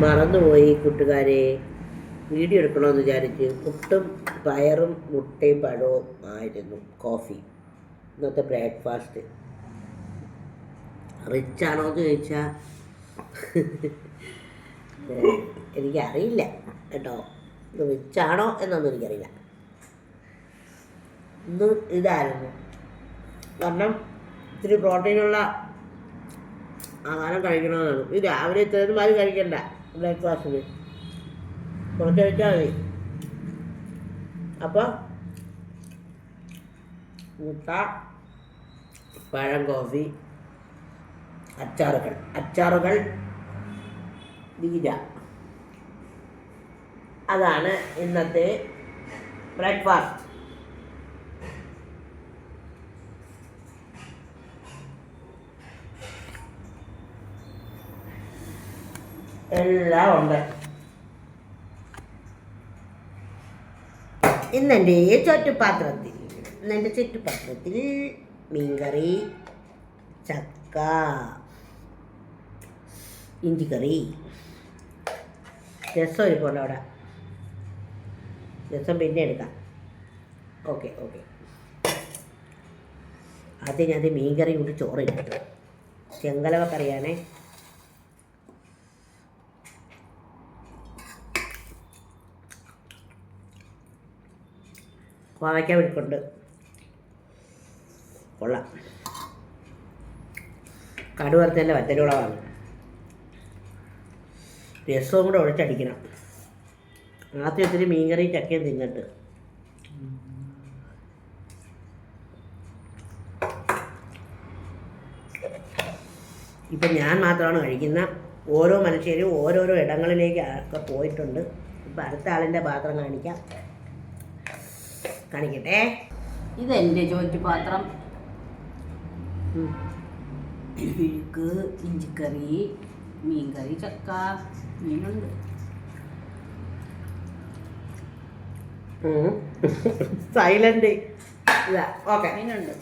മറന്നുപോയി കൂട്ടുകാരെ, വീഡിയോ എടുക്കണമെന്ന് വിചാരിച്ച് പുട്ടും പയറും മുട്ടയും പഴവും ആയിരുന്നു കോഫി, ഇന്നത്തെ ബ്രേക്ക്ഫാസ്റ്റ്. റിച്ചാണോ എന്ന് ചോദിച്ചാൽ എനിക്കറിയില്ല കേട്ടോ, ഇത് റിച്ചാണോ എന്നൊന്നും എനിക്കറിയില്ല. ഇന്ന് ഇതായിരുന്നു, കാരണം ഇത്തിരി പ്രോട്ടീനുള്ള ആഹാരം കഴിക്കണമെന്നാണ്. ഇത് രാവിലെ ഇത്രയും മാതിരി കഴിക്കണ്ട, ബ്രേക്ക്ഫാസ്റ്റിന് കുറച്ച് കഴിച്ചാൽ മതി. അപ്പോൾ മുട്ട, പഴം, കോഫി, അച്ചാറുകൾ ബീജ, അതാണ് ഇന്നത്തെ ബ്രേക്ക്ഫാസ്റ്റ്. എല്ലാം ഉണ്ട്. ഇന്നെൻ്റെ ചുറ്റുപാത്രത്തിൽ മീൻകറി, ചക്ക, ഇഞ്ചിക്കറി, രസം ഇരിപ്പുണ്ട് അവിടെ. രസം പിന്നെ എടുക്കാം. ഓക്കെ, ആദ്യം മീൻകറി കൂടി ചോറില്ല, ചെങ്കലവ കറിയാണേ. വാഴയ്ക്ക വിളിക്കൊണ്ട് കൊള്ളാം. കടുവറുത്തതിൻ്റെ വറ്റലുളവാണ്. രസവും കൂടെ ഒഴിച്ചടിക്കണം. ആദ്യം ഒത്തിരി മീൻകറി ചക്കയും തിന്നിട്ട്. ഇപ്പം ഞാൻ മാത്രമാണ് കഴിക്കുന്ന. ഓരോ മനുഷ്യരും ഓരോരോ ഇടങ്ങളിലേക്ക് ഒക്കെ പോയിട്ടുണ്ട്. ഇപ്പം അടുത്ത ആളിൻ്റെ പാത്രം കാണിക്കട്ടെ. ഇതെൻ്റെ ചോറ്റുപാത്രം. ഇഴുക്ക്, ഇഞ്ചിക്കറി, മീൻകറി, ചക്ക, മീനുണ്ട്. സൈലന്റ് ഇതാ. ഓക്കെ, മീനുണ്ട്.